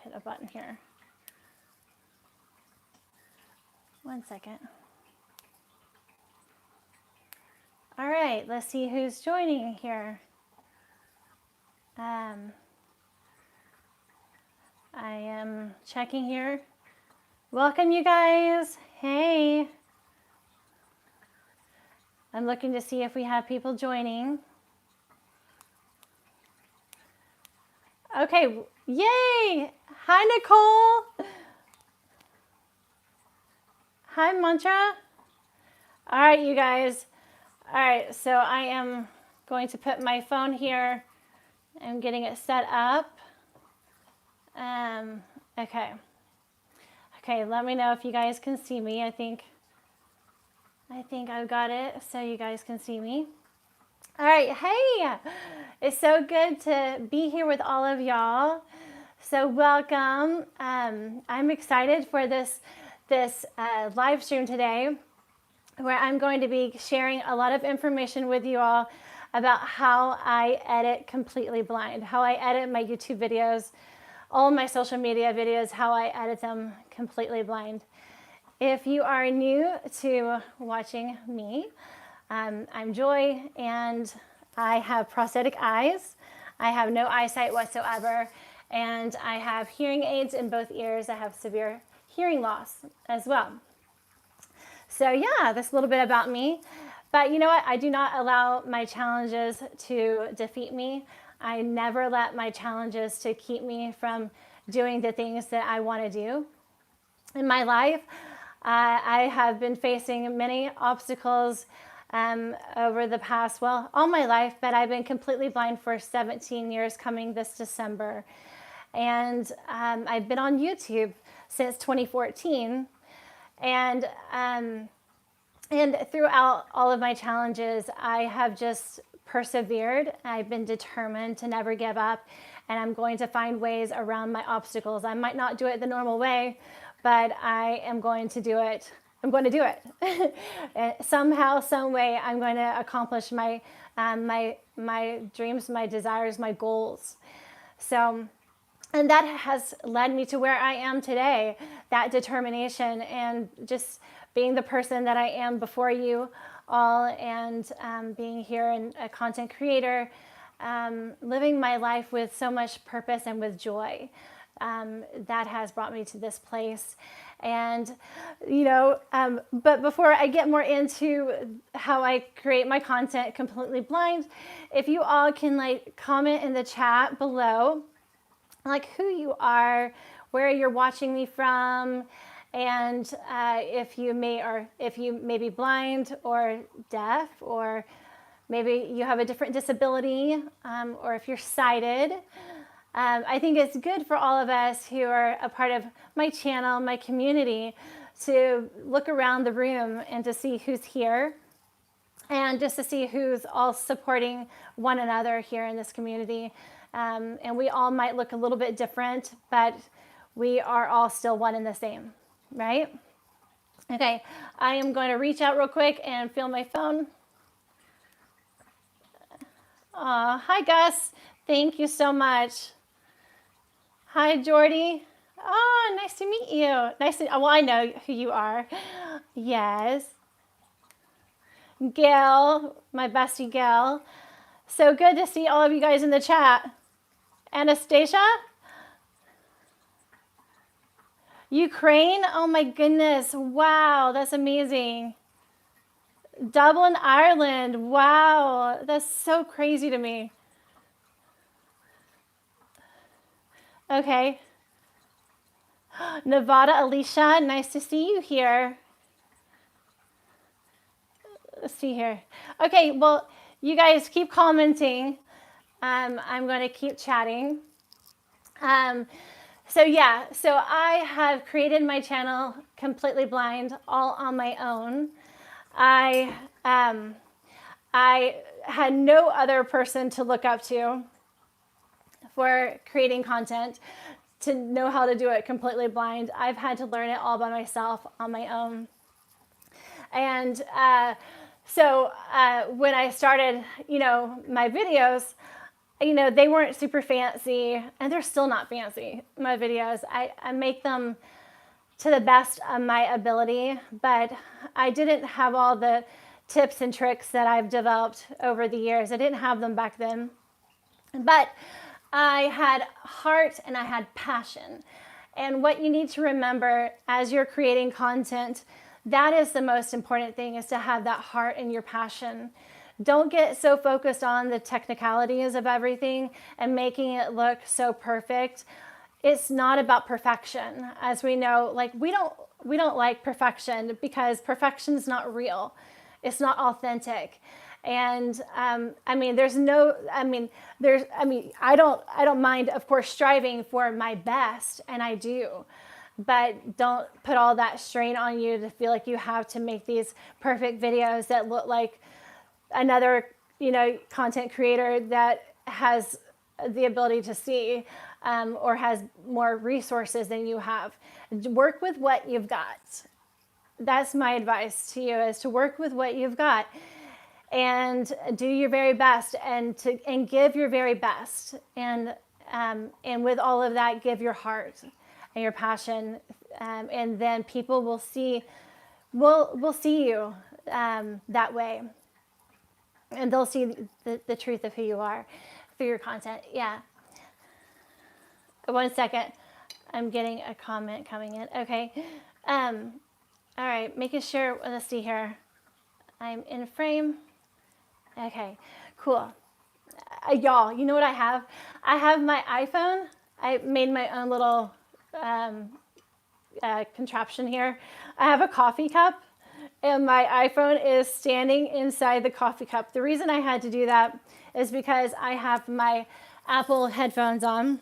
hit a button here. One second. All right, let's see who's joining here. I am checking here. Welcome, you guys. Hey. I'm looking to see if we have people joining. Okay, yay! Hi, Nicole. Hi, Mantra. All right, you guys. All right, so I am going to put my phone here. I'm getting it set up. Okay. Okay, let me know if you guys can see me. I think I've got it so you guys can see me. All right, hey, it's so good to be here with all of y'all. So welcome. I'm excited for this live stream today, where I'm going to be sharing a lot of information with you all about how I edit completely blind, how I edit my YouTube videos, all my social media videos, how I edit them completely blind. If you are new to watching me, I'm Joy, and I have prosthetic eyes. I have no eyesight whatsoever, and I have hearing aids in both ears. I have severe hearing loss as well. So yeah, that's a little bit about me. But you know what? I do not allow my challenges to defeat me. I never let my challenges to keep me from doing the things that I want to do in my life. I have been facing many obstacles over the past, well, all my life, but I've been completely blind for 17 years coming this December. And I've been on YouTube since 2014. And throughout all of my challenges, I have just persevered. I've been determined to never give up, and I'm going to find ways around my obstacles. I might not do it the normal way, but I am going to do it. I'm going to do it. Somehow, some way, I'm going to accomplish my dreams, my desires, my goals. So, and that has led me to where I am today, that determination and just being the person that I am before you all, and being here and a content creator, living my life with so much purpose and with joy. That has brought me to this place. And, you know, but before I get more into how I create my content completely blind, if you all can comment in the chat below, who you are, where you're watching me from, and if you may be blind or deaf, or maybe you have a different disability, or if you're sighted. I think it's good for all of us who are a part of my channel, my community, to look around the room and to see who's here, and just to see who's all supporting one another here in this community. And we all might look a little bit different, but we are all still one and the same, right? Okay, I am going to reach out real quick and feel my phone. Hi, Gus. Thank you so much. Hi, Jordy. Oh, nice to meet you. Well, I know who you are. Yes. Gail, my bestie Gail. So good to see all of you guys in the chat. Anastasia? Ukraine? Oh my goodness. Wow, that's amazing. Dublin, Ireland. Wow, that's so crazy to me. Okay. Nevada, Alicia, nice to see you here. Let's see here. Okay, well, you guys keep commenting. I'm going to keep chatting. So I have created my channel completely blind, all on my own. I had no other person to look up to for creating content, to know how to do it completely blind. I've had to learn it all by myself on my own. And when I started, my videos, you know, they weren't super fancy, and they're still not fancy, my videos. I make them to the best of my ability, but I didn't have all the tips and tricks that I've developed over the years. I didn't have them back then. But I had heart and I had passion. And what you need to remember as you're creating content, that is the most important thing, is to have that heart and your passion. Don't get so focused on the technicalities of everything and making it look so perfect. It's not about perfection. As we know, like we don't like perfection, because perfection is not real. It's not authentic. And I don't mind, of course, striving for my best, and I do. But don't put all that strain on you to feel like you have to make these perfect videos that look like another, you know, content creator that has the ability to see, or has more resources than you have. Work with what you've got. That's my advice to you, is to work with what you've got and do your very best, and give your very best. And with all of that, give your heart and your passion. And then people will see you that way. And they'll see the truth of who you are through your content. Yeah. 1 second. I'm getting a comment coming in. Okay. All right. Making sure. Let's see here. I'm in frame. Okay. Cool. Y'all, you know what I have? I have my iPhone. I made my own little contraption here. I have a coffee cup, and my iPhone is standing inside the coffee cup. The reason I had to do that is because I have my Apple headphones on,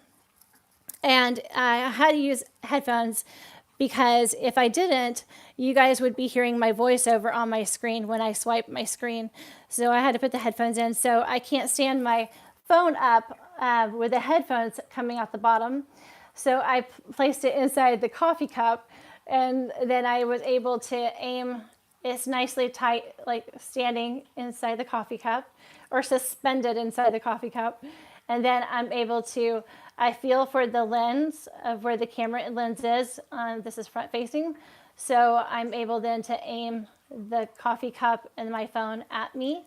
and I had to use headphones because if I didn't, you guys would be hearing my voiceover on my screen when I swipe my screen. So I had to put the headphones in. So I can't stand my phone up with the headphones coming out the bottom. So I placed it inside the coffee cup, and then I was able to aim. It's nicely tight, like standing inside the coffee cup or suspended inside the coffee cup. And then I'm able to, I feel for the lens of where the camera lens is. This is front facing. So I'm able then to aim the coffee cup and my phone at me.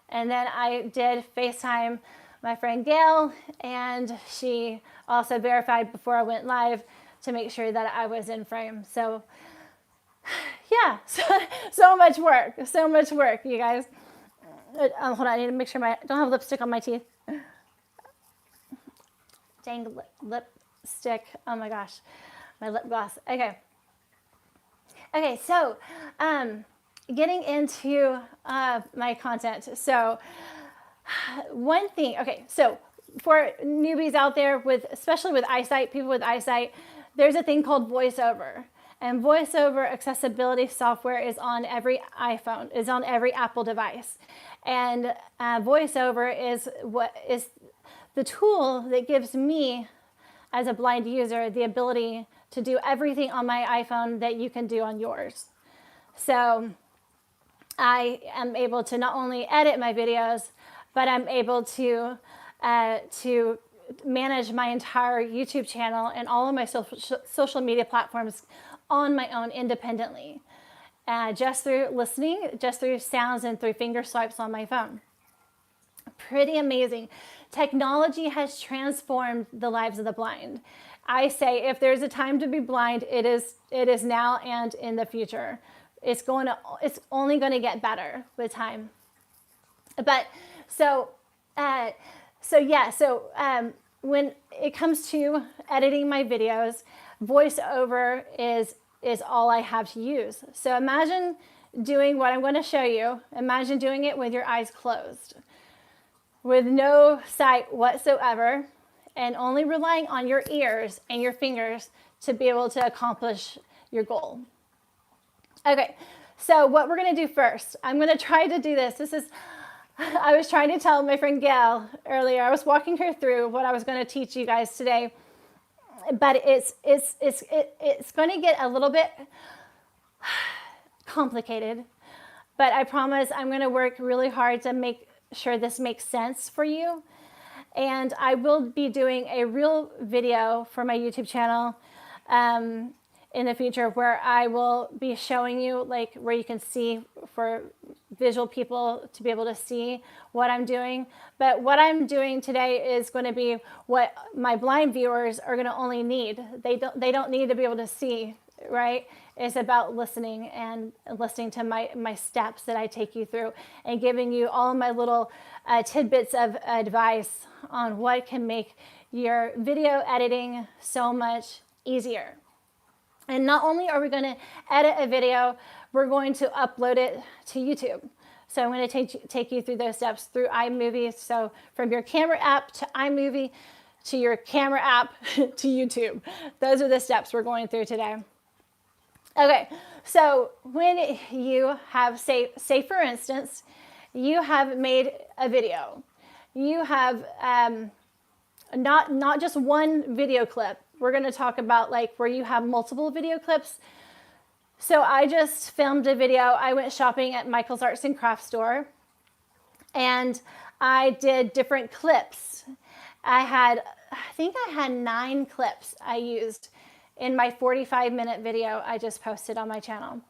And then I did FaceTime my friend Gail, and she also verified before I went live to make sure that I was in frame. So yeah, so much work, you guys. Hold on, I need to make sure I don't have lipstick on my teeth. Dang lipstick, oh my gosh, my lip gloss. Okay, so getting into my content. So one thing, okay, so for newbies out there, especially with eyesight, people with eyesight, there's a thing called VoiceOver. And VoiceOver accessibility software is on every iPhone, is on every Apple device. And VoiceOver is the tool that gives me, as a blind user, the ability to do everything on my iPhone that you can do on yours. So I am able to not only edit my videos, but I'm able to manage my entire YouTube channel and all of my social media platforms on my own independently, just through listening, just through sounds and through finger swipes on my phone. Pretty amazing. Technology has transformed the lives of the blind. I say if there's a time to be blind, it is now and in the future. It's only going to get better with time. But when it comes to editing my videos, VoiceOver is all I have to use. So imagine doing what I'm going to show you. Imagine doing it with your eyes closed, with no sight whatsoever, and only relying on your ears and your fingers to be able to accomplish your goal. Okay, so what we're going to do first, I'm going to try to do this. I was trying to tell my friend Gail earlier, I was walking her through what I was going to teach you guys today, but it's going to get a little bit complicated, but I promise I'm going to work really hard to make sure this makes sense for you. And I will be doing a real video for my YouTube channel in the future where I will be showing you like where you can see for visual people to be able to see what I'm doing. But what I'm doing today is going to be what my blind viewers are going to only need. They don't need to be able to see, right? It's about listening and listening to my steps that I take you through and giving you all my little tidbits of advice on what can make your video editing so much easier. And not only are we going to edit a video, we're going to upload it to YouTube. So I'm going to take you through those steps through iMovie. So from your camera app to iMovie to your camera app to YouTube. Those are the steps we're going through today. Okay, so when you have, say for instance, you have made a video. You have not just one video clip. We're going to talk about like where you have multiple video clips. So I just filmed a video. I went shopping at Michael's Arts and Crafts store and I did different clips. I think I had 9 clips I used in my 45-minute video I just posted on my channel.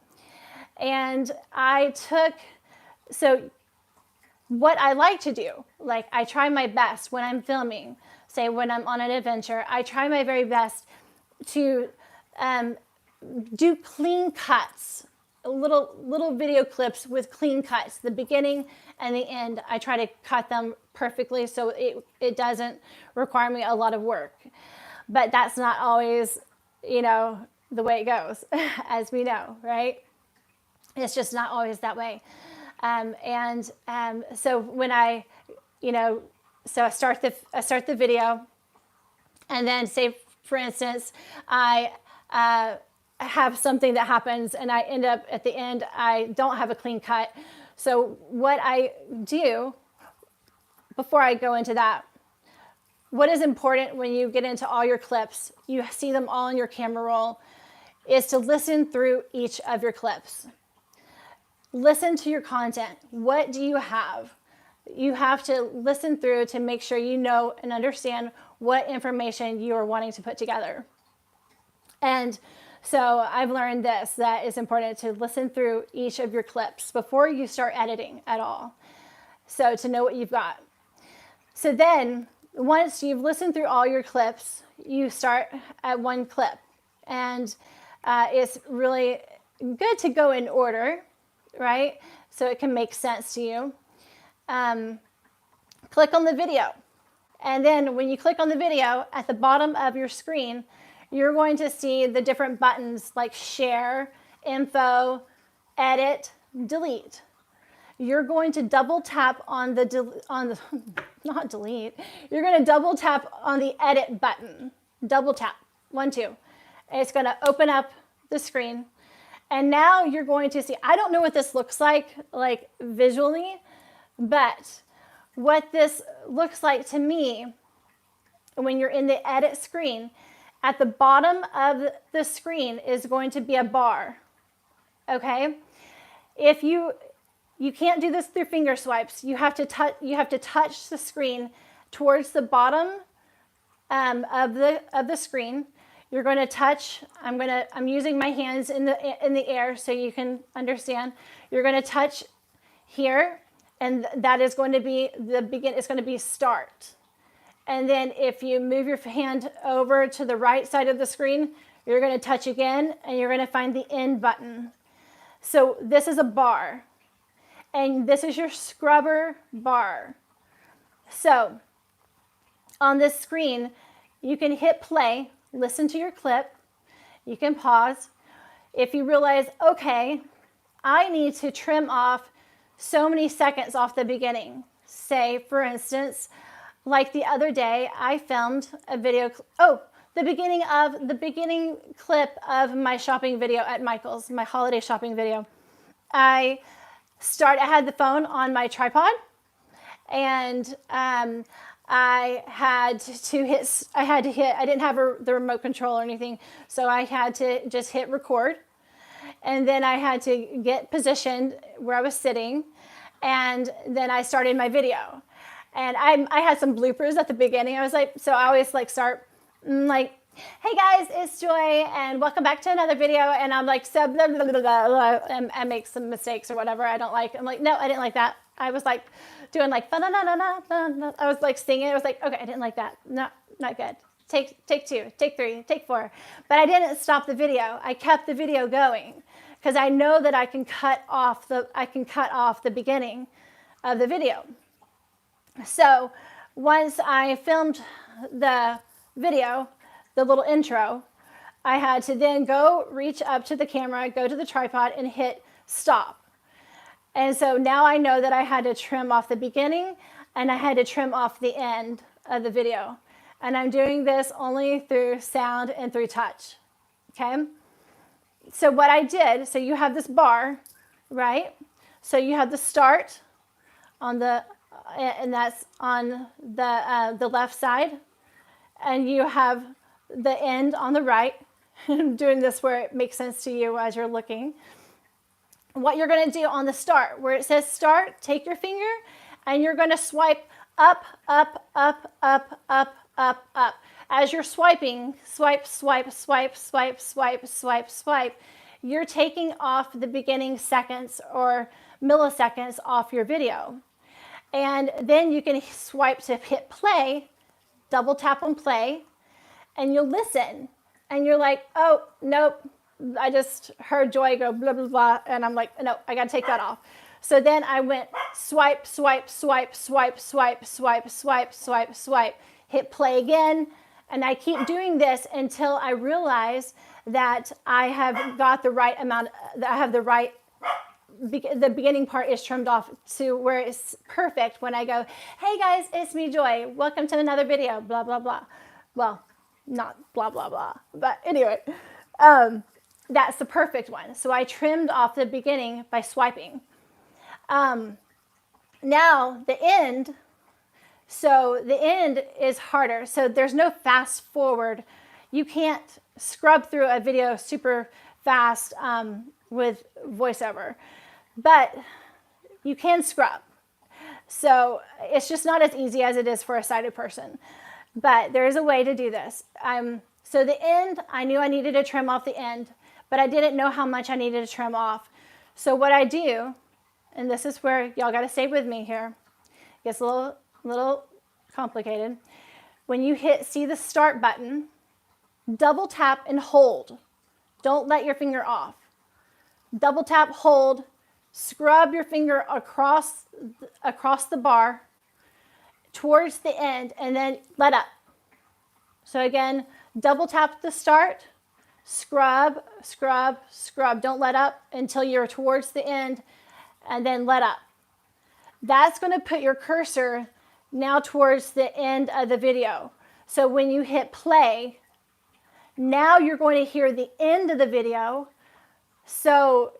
And so what I like to do, like I try my best when I'm filming, say when I'm on an adventure, I try my very best to do clean cuts, little video clips with clean cuts, the beginning and the end. I try to cut them perfectly so it doesn't require me a lot of work. But that's not always, the way it goes, as we know, right? It's just not always that way. So when I start the video, and then say, for instance, I have something that happens and I end up at the end, I don't have a clean cut. So what I do before I go into that, what is important when you get into all your clips, you see them all in your camera roll, is to listen through each of your clips. Listen to your content. What do you have? You have to listen through to make sure you know and understand what information you are wanting to put together. And so I've learned this, that it's important to listen through each of your clips before you start editing at all. So to know what you've got. So then once you've listened through all your clips, you start at one clip. And it's really good to go in order, right? So it can make sense to you. Click on the video. And then when you click on the video, at the bottom of your screen, you're going to see the different buttons like share, info, edit, delete. You're going to double tap on not delete, you're going to double tap on the edit button. Double tap, 1, 2. And it's going to open up the screen. And now you're going to see, I don't know what this looks like visually, but what this looks like to me when you're in the edit screen, at the bottom of the screen is going to be a bar, okay? If you can't do this through finger swipes, you have to touch the screen towards the bottom of the screen. You're going to touch, I'm using my hands in the air so you can understand. You're going to touch here, and that is going to be it's going to be start. And then if you move your hand over to the right side of the screen, you're going to touch again, and you're going to find the end button. So this is a bar, and this is your scrubber bar. So on this screen, you can hit play, listen to your clip. You can pause. If you realize, okay, I need to trim off so many seconds off the beginning. Say, for instance, like the other day, I filmed a video. The beginning clip of my shopping video at Michael's, my holiday shopping video. I had the phone on my tripod, and I didn't have the remote control or anything, so I had to just hit record, and then I had to get positioned where I was sitting, and then I started my video. And I had some bloopers at the beginning. I was like, so I always like start like, hey guys, it's Joy and welcome back to another video. And I'm like, so blah, blah, blah, blah, blah, and I make some mistakes or whatever I don't like. I'm like, no, I didn't like that. I was like doing like, I was like singing. I was like, okay, I didn't like that. No, not good. Take 2, take 3, take 4. But I didn't stop the video. I kept the video going because I know that I can cut off the beginning of the video. So once I filmed the video, the little intro, I had to then go reach up to the camera, go to the tripod and hit stop. And so now I know that I had to trim off the beginning and I had to trim off the end of the video. And I'm doing this only through sound and through touch, okay? So what I did, so you have this bar, right? So you have the start on the, and that's on the left side. And you have the end on the right. I'm doing this where it makes sense to you as you're looking. What you're gonna do on the start, where it says start, take your finger and you're gonna swipe up, up, up, up, up, up, up. As you're swiping, swipe, swipe, swipe, swipe, swipe, swipe, swipe, you're taking off the beginning seconds or milliseconds off your video. And then you can swipe to hit play, double tap on play, and you'll listen. And you're like, oh, nope, I just heard Joy go blah, blah, blah. And I'm like, no, I gotta take that off. So then I went swipe, swipe, swipe, swipe, swipe, swipe, swipe, swipe, swipe, hit play again. And I keep doing this until I realize that I have got the right amount, that I have the right, the beginning part is trimmed off to where it's perfect when I go, hey guys, it's me, Joy. Welcome to another video, blah, blah, blah. Well, not blah, blah, blah. But anyway, that's the perfect one. So I trimmed off the beginning by swiping. Now the end, so the end is harder. So there's no fast forward. You can't scrub through a video super fast with voiceover, but you can scrub. So it's just not as easy as it is for a sighted person, but there is a way to do this. So the end, I knew I needed to trim off the end, but I didn't know how much I needed to trim off. So what I do, and this is where y'all got to stay with me here, it gets a little complicated. When you see the start button, double tap and hold. Don't let your finger off. Double tap, hold, scrub your finger across the bar towards the end and then let up. So again, double tap the start, scrub, scrub, scrub. Don't let up until you're towards the end and then let up. That's going to put your cursor now towards the end of the video. So when you hit play, now you're going to hear the end of the video so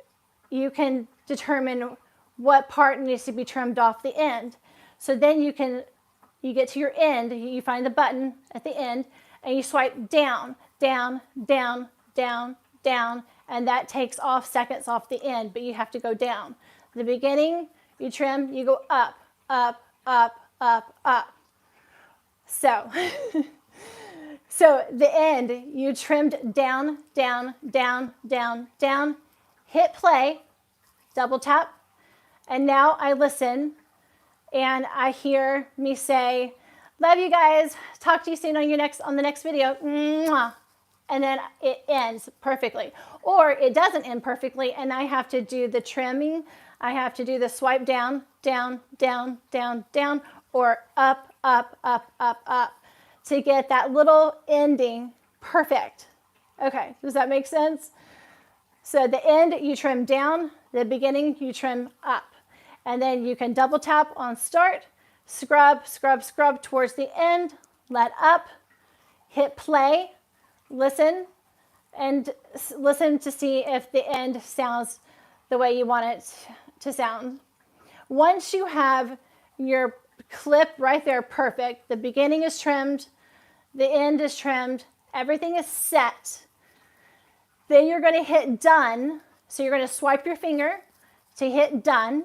you can determine what part needs to be trimmed off the end. So then you get to your end, you find the button at the end and you swipe down, down, down, down, down, and that takes off seconds off the end, but you have to go down. The beginning, you trim, you go up, up, up, up, up. So, so the end, you trimmed down, down, down, down, down, hit play, double tap, and now I listen and I hear me say, love you guys, talk to you soon on the next video, mwah. And then it ends perfectly. Or it doesn't end perfectly and I have to do the trimming. I have to do the swipe down, down, down, down, down, or up, up, up, up, up to get that little ending perfect. Okay, does that make sense? So the end you trim down, the beginning you trim up. And then you can double tap on start, scrub, scrub, scrub towards the end, let up, hit play, listen, and listen to see if the end sounds the way you want it to sound. Once you have your clip right there perfect, the beginning is trimmed, the end is trimmed, everything is set, then you're going to hit done. So you're going to swipe your finger to hit done,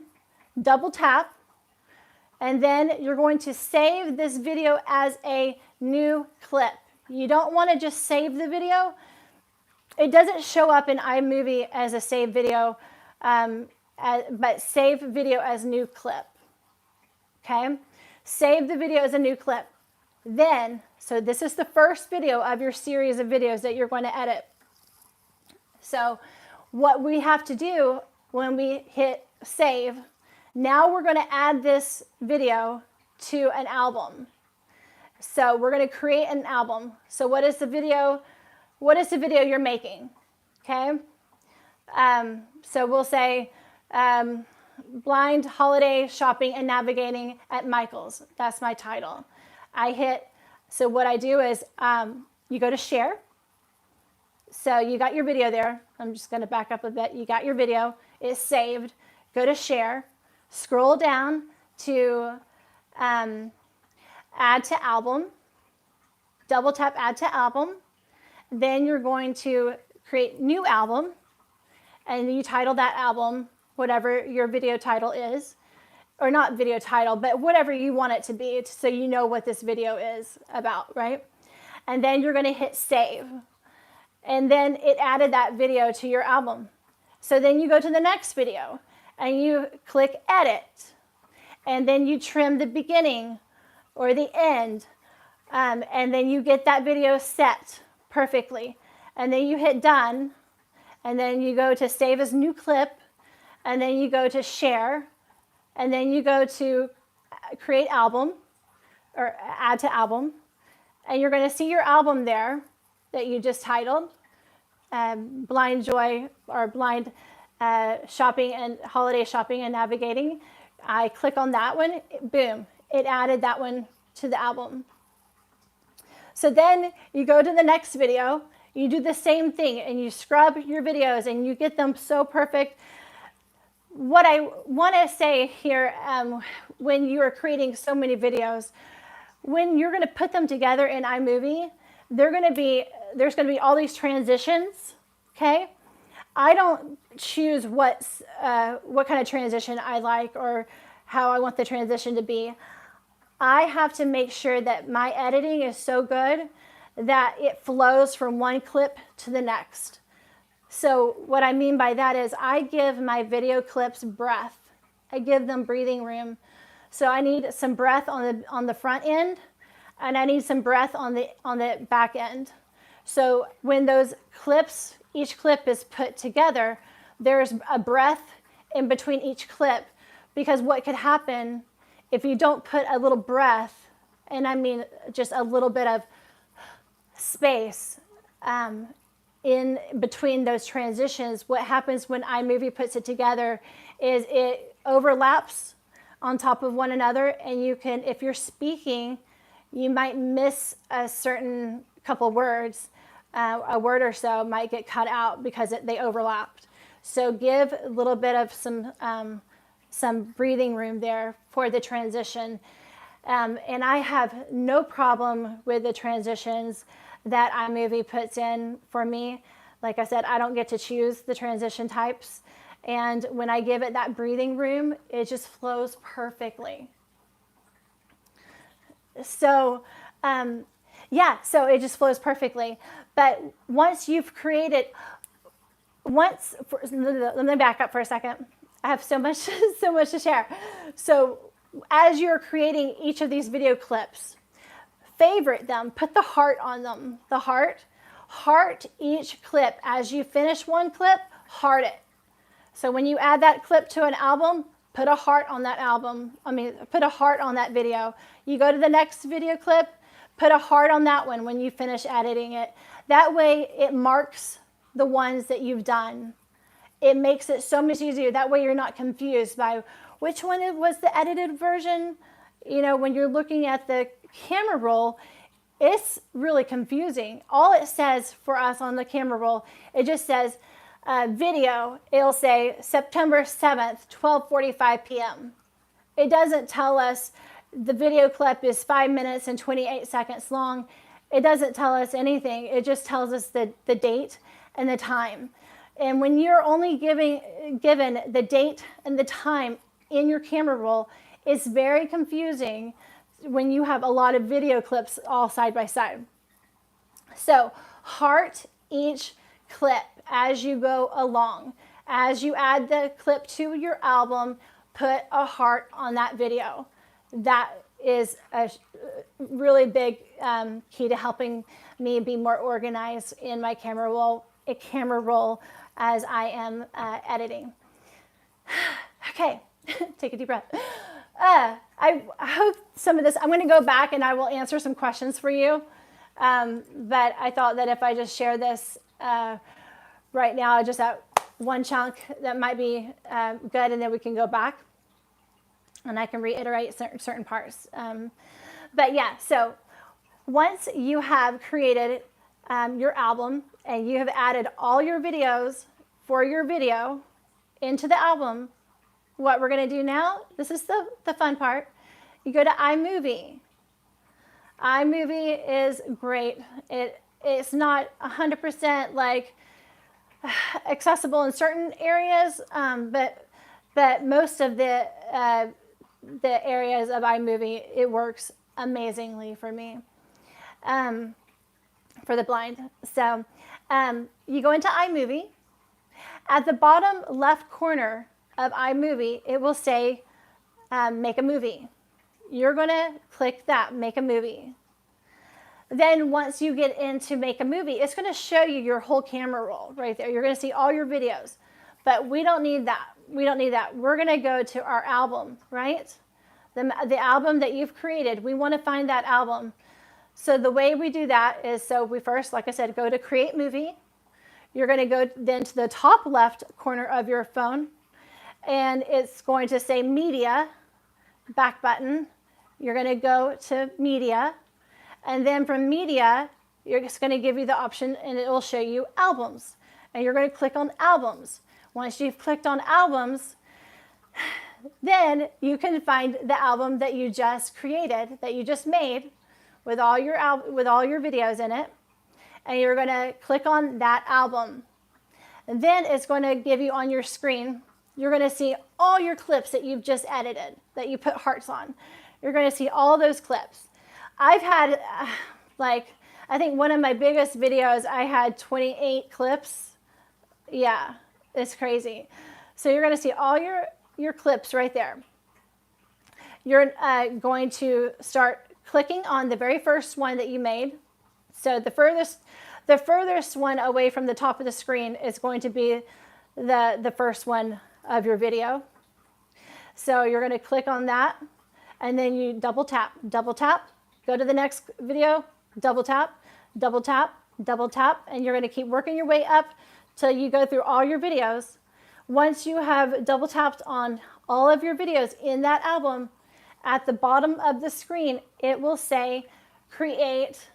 double tap, And then you're going to save this video as a new clip. You don't want to just save the video. It doesn't show up in iMovie as a saved video, but save video as new clip. Okay? Save the video as a new clip. Then, so this is the first video of your series of videos that you're going to edit. So what we have to do when we hit save, now we're going to add this video to an album. So we're going to create an album. So what is the video you're making? Okay. So we'll say blind holiday shopping and navigating at Michael's. That's my title. So what I do is you go to share. So you got your video there. I'm just going to back up a bit. You got your video. It's saved. Go to share. Scroll down to add to album. Double tap add to album. Then you're going to create new album. And you title that album whatever your video title is. Or not video title, but whatever you want it to be, so you know what this video is about, right? And then you're going to hit save. And then it added that video to your album. So then you go to the next video and you click edit. And then you trim the beginning or the end. And then you get that video set perfectly. And then you hit done. And then you go to save as new clip. And then you go to share. And then you go to create album or add to album. And you're going to see your album there that you just titled, Blind Joy or Blind Shopping and Holiday Shopping and Navigating. I click on that one, boom, it added that one to the album. So then you go to the next video, you do the same thing and you scrub your videos and you get them so perfect. What I want to say here, when you are creating so many videos, when you're going to put them together in iMovie, there's going to be all these transitions. Okay, I don't choose what kind of transition I like or how I want the transition to be. I have to make sure that my editing is so good that it flows from one clip to the next. So what I mean by that is I give my video clips breath. I give them breathing room. So I need some breath on the front end, and I need some breath on the back end. So when those clips, each clip is put together, there's a breath in between each clip, because what could happen if you don't put a little breath, and I mean just a little bit of space, in between those transitions, what happens when iMovie puts it together is it overlaps on top of one another, and you can, if you're speaking, you might miss a certain couple words, a word or so might get cut out because they overlapped. So give a little bit of some breathing room there for the transition. And I have no problem with the transitions that iMovie puts in for me. Like I said, I don't get to choose the transition types. And when I give it that breathing room, it just flows perfectly. So, so it just flows perfectly. But once you've created, let me back up for a second. I have so much to share. So as you're creating each of these video clips, favorite them, put the heart on them, the heart each clip. As you finish one clip, heart it. So when you add that clip to an album, put a heart on that put a heart on that video. You go to the next video clip, put a heart on that one when you finish editing it. That way it marks the ones that you've done. It makes it so much easier. That way you're not confused by which one was the edited version. You know, when you're looking at the camera roll, it's really confusing. All it says for us on the camera roll, it just says video. It'll say September 7th, 12:45 p.m. It doesn't tell us the video clip is 5 minutes and 28 seconds long. It doesn't tell us anything. It just tells us the date and the time. And when you're only given the date and the time in your camera roll, It's very confusing when you have a lot of video clips all side by side. So heart each clip as you go along. As you add the clip to your album, put a heart on that video. That is a really big key to helping me be more organized in my camera roll as I am editing. Okay, take a deep breath. I hope some of this, I'm going to go back and I will answer some questions for you. But I thought that if I just share this right now, just that one chunk, that might be good, and then we can go back and I can reiterate certain parts. But yeah, so once you have created your album and you have added all your videos for your video into the album, what we're going to do now, this is the fun part. You go to iMovie. iMovie is great. It's not 100% like accessible in certain areas, but most of the areas of iMovie, it works amazingly for me, for the blind. So you go into iMovie. At the bottom left corner of iMovie, it will say make a movie. You're going to click that, make a movie. Then once you get into make a movie, it's going to show you your whole camera roll right there. You're going to see all your videos, but we don't need that. We don't need that. We're going to go to our album, right? The album that you've created. We want to find that album. So the way we do that is, so we first, like I said, go to create movie. You're going to go then to the top left corner of your phone, and it's going to say media, back button. You're going to go to media, and then from media, you're just going to give you the option, and it will show you albums. And you're going to click on albums. Once you've clicked on albums, then you can find the album that you just created, that you just made with all your videos in it. And you're going to click on that album. And then it's going to give you on your screen, you're going to see all your clips that you've just edited, that you put hearts on. You're going to see all those clips. I've had, I think one of my biggest videos, I had 28 clips. Yeah, it's crazy. So you're going to see all your clips right there. You're going to start clicking on the very first one that you made. So the furthest one away from the top of the screen is going to be the first one of your video. So you're going to click on that, and then you double tap, go to the next video, double tap, and you're going to keep working your way up till you go through all your videos. Once you have double tapped on all of your videos in that album, at the bottom of the screen, it will say create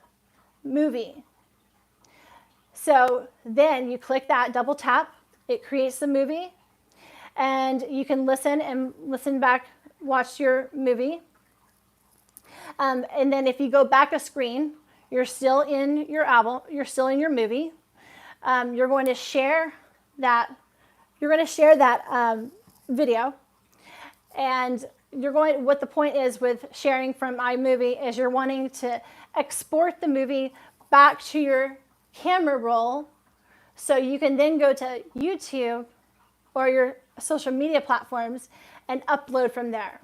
movie. So then you click that, double tap, it creates the movie, and you can listen back, watch your movie. And then if you go back a screen, you're still in your album, you're still in your movie. You're going to share that. You're going to share that video, and what the point is with sharing from iMovie is you're wanting to export the movie back to your camera roll, so you can then go to YouTube or your social media platforms and upload from there.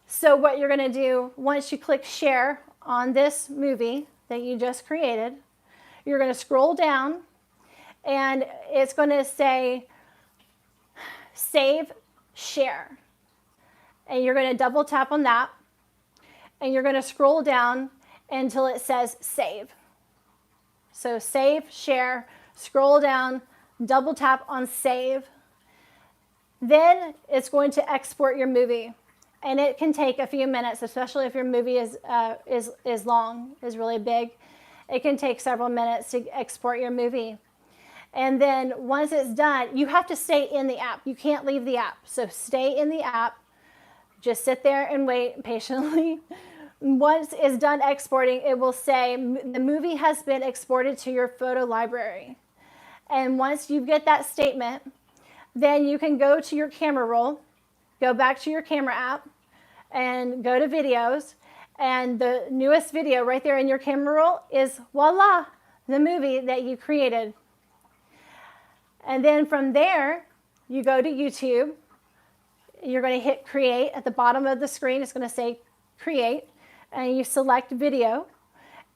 So what you're going to do once you click share on this movie that you just created, you're going to scroll down, and it's going to say save share, and you're going to double tap on that, and you're going to scroll down until it says save. So save, share, scroll down, double tap on save. Then it's going to export your movie, and it can take a few minutes, especially if your movie is long, is really big. It can take several minutes to export your movie. And then once it's done, you have to stay in the app. You can't leave the app. So stay in the app. Just sit there and wait patiently. Once it's done exporting, it will say the movie has been exported to your photo library. And once you get that statement, then you can go to your camera roll, go back to your camera app, and go to videos. And the newest video right there in your camera roll is voila, the movie that you created. And then from there, you go to YouTube. You're going to hit create at the bottom of the screen. It's going to say create, and you select video.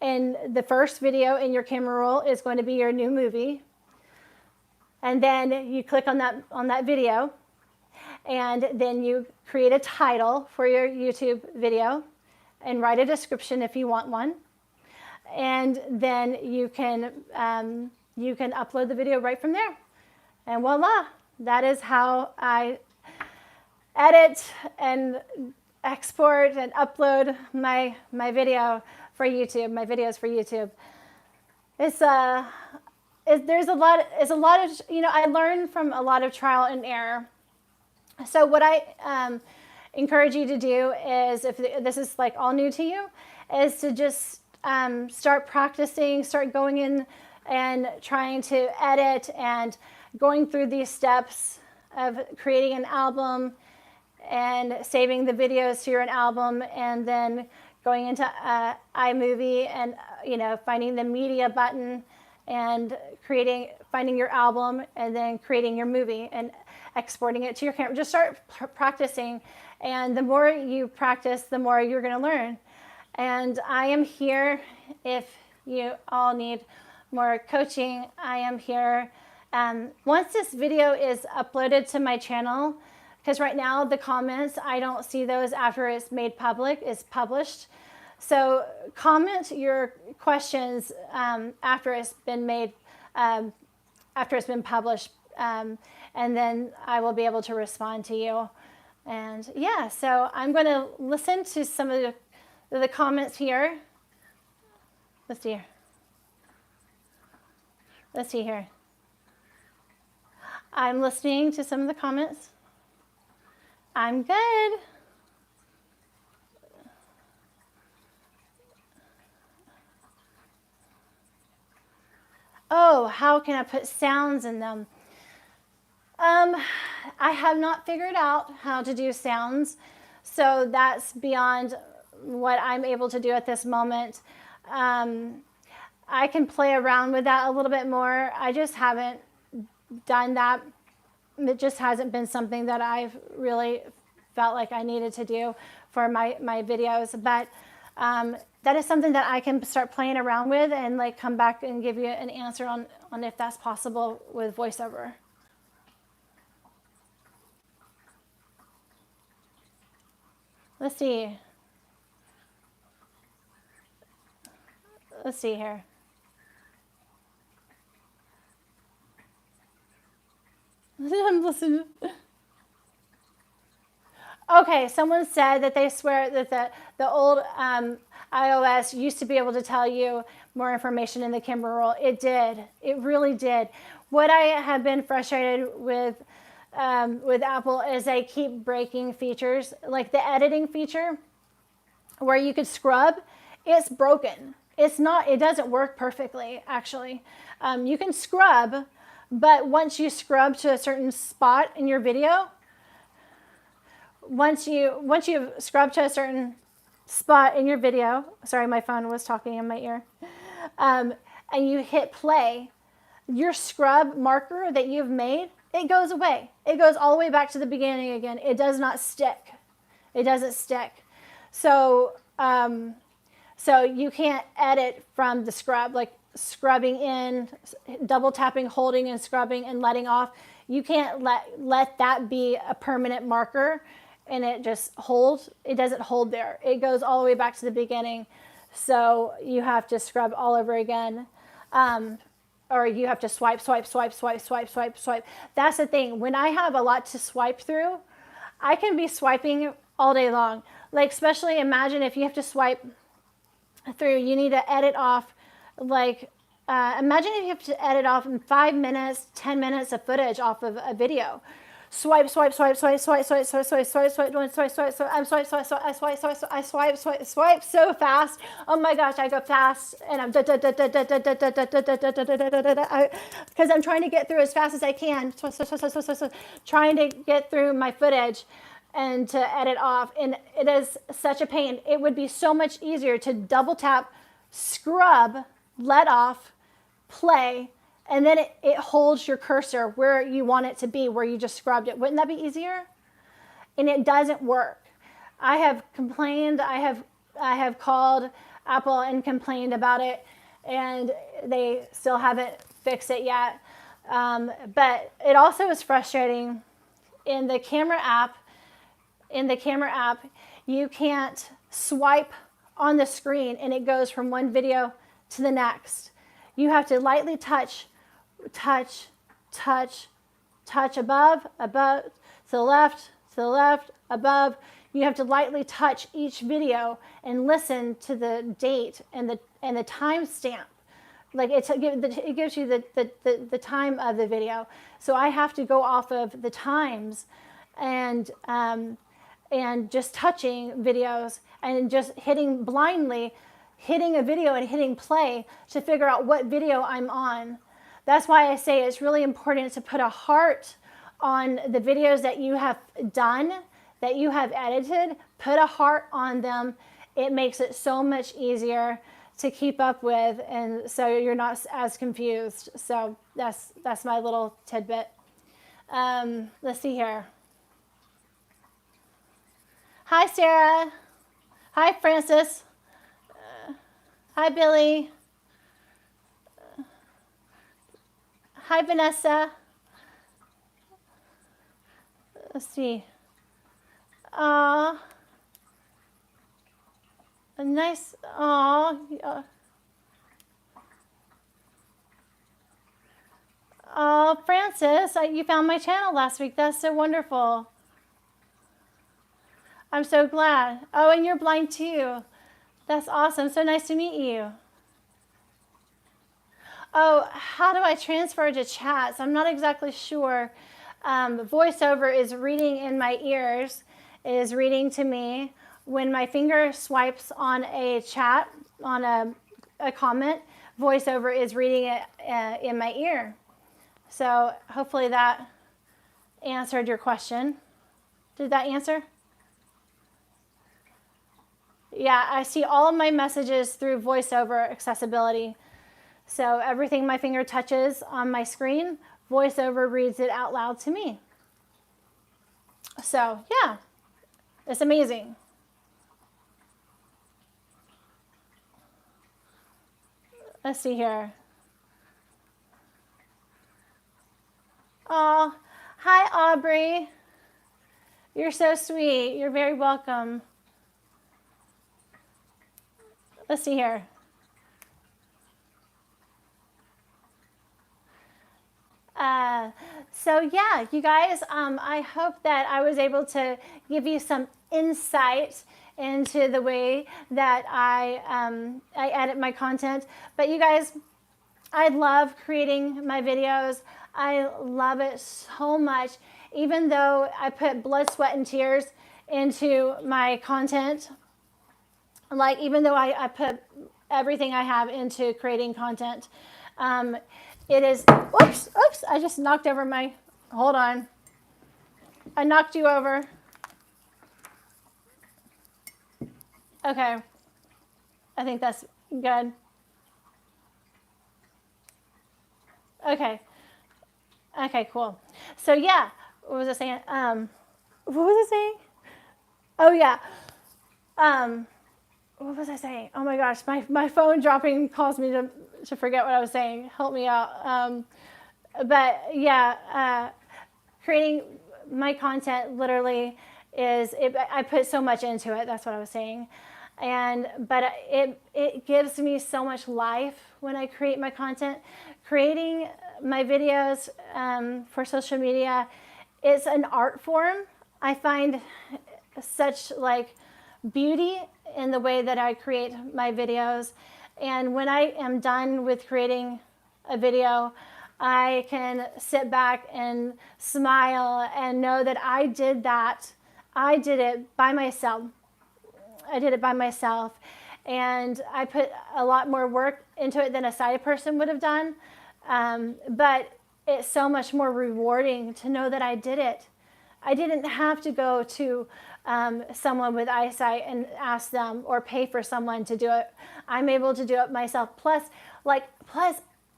And the first video in your camera roll is going to be your new movie. And then you click on that video, and then you create a title for your YouTube video and write a description if you want one. And then you can upload the video right from there. And voila, that is how I edit and export and upload my video for YouTube, my videos for YouTube. It's a lot of, I learned from a lot of trial and error. So what I encourage you to do is, if this is like all new to you, is to just start practicing, start going in and trying to edit and going through these steps of creating an album and saving the videos to your album, and then going into iMovie and finding the media button and finding your album, and then creating your movie and exporting it to your camera. Just start practicing, and the more you practice, the more you're going to learn. And I am here if you all need more coaching. I am here. Once this video is uploaded to my channel, because right now the comments, I don't see those after it's made public, it's published. So comment your questions after it's been made, after it's been published, and then I will be able to respond to you. And yeah, so I'm going to listen to some of the comments here. Let's see here. Let's see here. I'm listening to some of the comments. I'm good. Oh, how can I put sounds in them? I have not figured out how to do sounds, so that's beyond what I'm able to do at this moment. I can play around with that a little bit more. I just haven't done that. It just hasn't been something that I've really felt like I needed to do for my videos. But that is something that I can start playing around with and like come back and give you an answer on if that's possible with voiceover. Let's see. Let's see here. I'm listening. Okay, someone said that they swear that the old iOS used to be able to tell you more information in the camera roll. It did. It really did. What I have been frustrated with Apple is they keep breaking features, like the editing feature where you could scrub. It's broken. It's not. It doesn't work perfectly. Actually, you can scrub. But once you scrub to a certain spot in your video, once you've scrubbed to a certain spot in your video, sorry, my phone was talking in my ear, and you hit play, your scrub marker that you've made, it goes away. It goes all the way back to the beginning again. It does not stick. It doesn't stick. So, so you can't edit from the scrub, like scrubbing in, double tapping, holding and scrubbing and letting off. You can't let that be a permanent marker and it just holds. It doesn't hold there. It goes all the way back to the beginning. So you have to scrub all over again. Or you have to swipe. That's the thing. When I have a lot to swipe through, I can be swiping all day long. Like, especially imagine if you have to swipe through, you need to edit off. Like, imagine if you have to edit off in 5 minutes, 10 minutes of footage off of a video. Swipe so fast. Oh my gosh, I go fast and I'm because I'm trying to get through as fast as I can. Trying to get through my footage. and to edit off. And it is such a pain. It would be so much easier to double tap, scrub, let off, play, and then it holds your cursor where you want it to be, where you just scrubbed it. Wouldn't that be easier? And it doesn't work. I have complained. I have called Apple and complained about it, and they still haven't fixed it yet. But it also is frustrating. In the camera app, you can't swipe on the screen and it goes from one video to the next. You have to lightly touch above, to the left, above. You have to lightly touch each video and listen to the date and the time stamp. Like it gives you the time of the video. So I have to go off of the times and just touching videos and just blindly hitting a video and hitting play to figure out what video I'm on. That's why I say it's really important to put a heart on the videos that you have done, that you have edited. Put a heart on them. It makes it so much easier to keep up with, and so you're not as confused. So that's my little tidbit. Let's see here. Hi, Sarah. Hi, Francis. Hi, Billy. Hi, Vanessa. Let's see. A nice, Francis, you found my channel last week. That's so wonderful. I'm so glad. Oh, and you're blind too. That's awesome. So nice to meet you. Oh, how do I transfer to chats? I'm not exactly sure. VoiceOver is reading in my ears, is reading to me. When my finger swipes on a chat, on a comment, VoiceOver is reading it in my ear. So hopefully that answered your question. Did that answer? Yeah, I see all of my messages through VoiceOver accessibility. So everything my finger touches on my screen, VoiceOver reads it out loud to me. So yeah, it's amazing. Let's see here. Oh, hi, Aubrey. You're so sweet. You're very welcome. Let's see here. So yeah, you guys, I hope that I was able to give you some insight into the way that I edit my content. But you guys, I love creating my videos. I love it so much. Even though I put blood, sweat, and tears into my content, like even though I put everything I have into creating content, it is, oops, I just knocked over my, hold on. I knocked you over. Okay, I think that's good. Okay, cool. So yeah, what was I saying? Oh yeah. What was I saying? Oh my gosh, my phone dropping caused me to forget what I was saying. Help me out. But yeah, creating my content literally is, I put so much into it. That's what I was saying. But it gives me so much life when I create my content. Creating my videos for social media is an art form. I find such like beauty in the way that I create my videos. And when I am done with creating a video, I can sit back and smile and know that I did that. I did it by myself. And I put a lot more work into it than a sighted person would have done. But it's so much more rewarding to know that I did it. I didn't have to go to someone with eyesight and ask them or pay for someone to do it. I'm able to do it myself. Plus,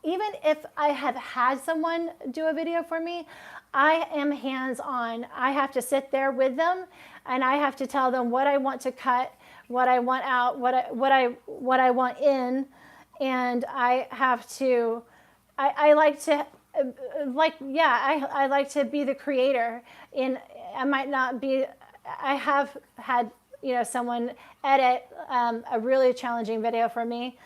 even if I have had someone do a video for me, I am hands-on. I have to sit there with them, and I have to tell them what I want to cut, what I want out, what I want in, and I have to. I like to. I like to be the creator. And I might not be. I have had someone edit a really challenging video for me.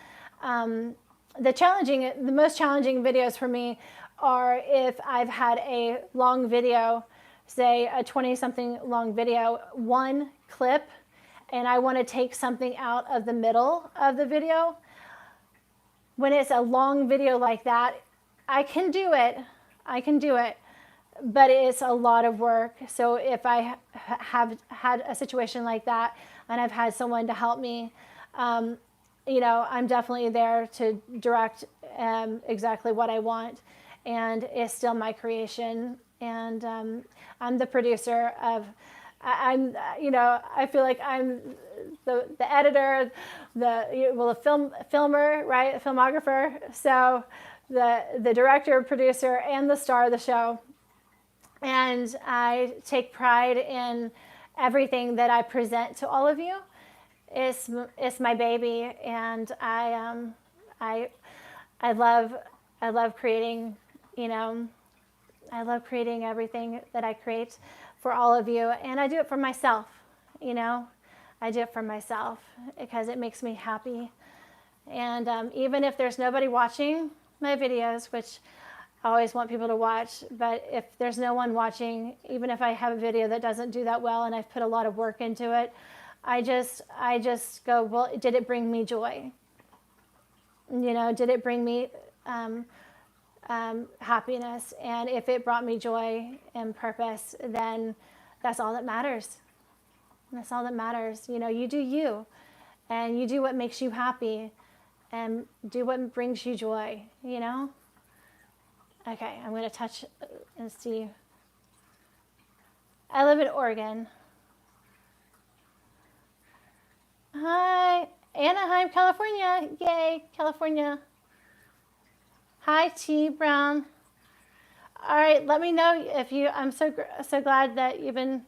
The most challenging videos for me are if I've had a long video, say a 20-something long video, one clip, and I want to take something out of the middle of the video. When it's a long video like that, I can do it, but it's a lot of work. So if I have had a situation like that and I've had someone to help me, I'm definitely there to direct exactly what I want, and it's still my creation. And I'm the producer of. I feel like I'm the editor, the filmer, right, a filmographer. So the director, producer, and the star of the show. And I take pride in everything that I present to all of you. It's my baby, and I love creating. I love creating everything that I create for all of you, and I do it for myself. I do it for myself because it makes me happy. And even if there's nobody watching my videos, which I always want people to watch, but if there's no one watching, even if I have a video that doesn't do that well and I've put a lot of work into it, I just go, well, did it bring me joy? Did it bring me happiness? And if it brought me joy and purpose, then that's all that matters. That's all that matters. You do you, and you do what makes you happy, and do what brings you joy. Okay, I'm going to touch and see. I live in Oregon. Hi, Anaheim, California. Yay, California. Hi, T. Brown. All right, let me know if I'm so glad that you've been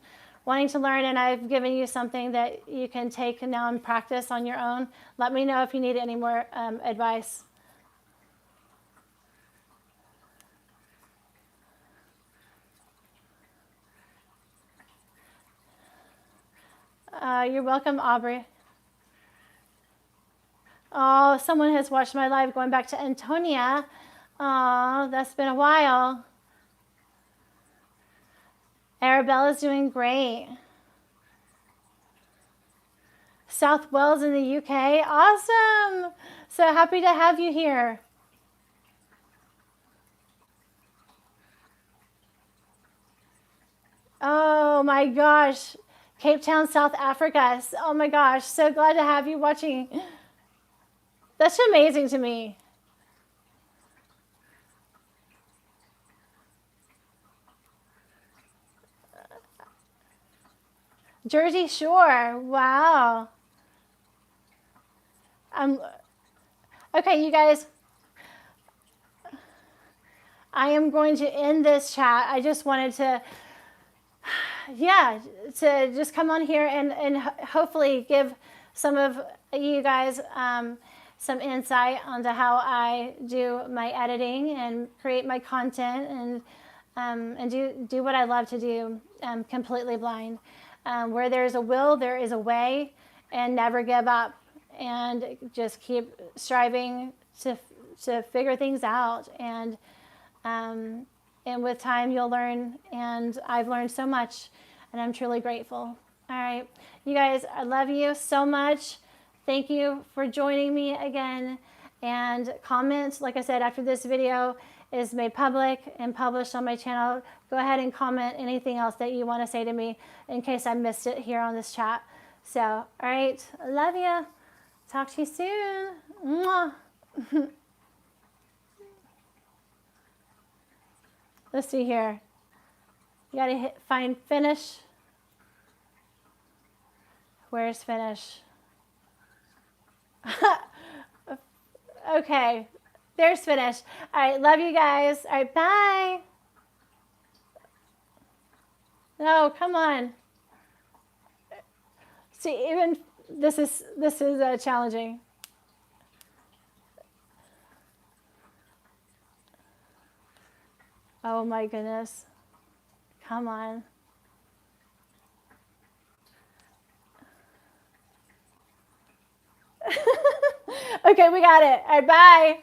wanting to learn, and I've given you something that you can take now and practice on your own. Let me know if you need any more advice. You're welcome, Aubrey. Oh, someone has watched my live going back to Antonia. Oh, that's been a while. Arabella's doing great. South Wales in the UK. Awesome. So happy to have you here. Oh my gosh. Cape Town, South Africa. Oh my gosh. So glad to have you watching. That's amazing to me. Jersey Shore. Wow. Okay, you guys. I am going to end this chat. I just wanted to, to just come on here and hopefully give some of you guys some insight onto how I do my editing and create my content and do what I love to do, completely blind. Where there's a will, there is a way, and never give up, and just keep striving to figure things out. And with time, you'll learn, and I've learned so much, and I'm truly grateful. All right, you guys, I love you so much. Thank you for joining me again. And comment, like I said, after this video is made public and published on my channel, go ahead and comment anything else that you want to say to me in case I missed it here on this chat. So, all right, I love you. Talk to you soon. Mwah. Let's see here. You gotta find finish. Where's finish? Okay, there's finish. All right, love you guys. All right, bye. No, come on. See, even this is challenging. Oh my goodness. Come on. Okay, we got it. All right, bye.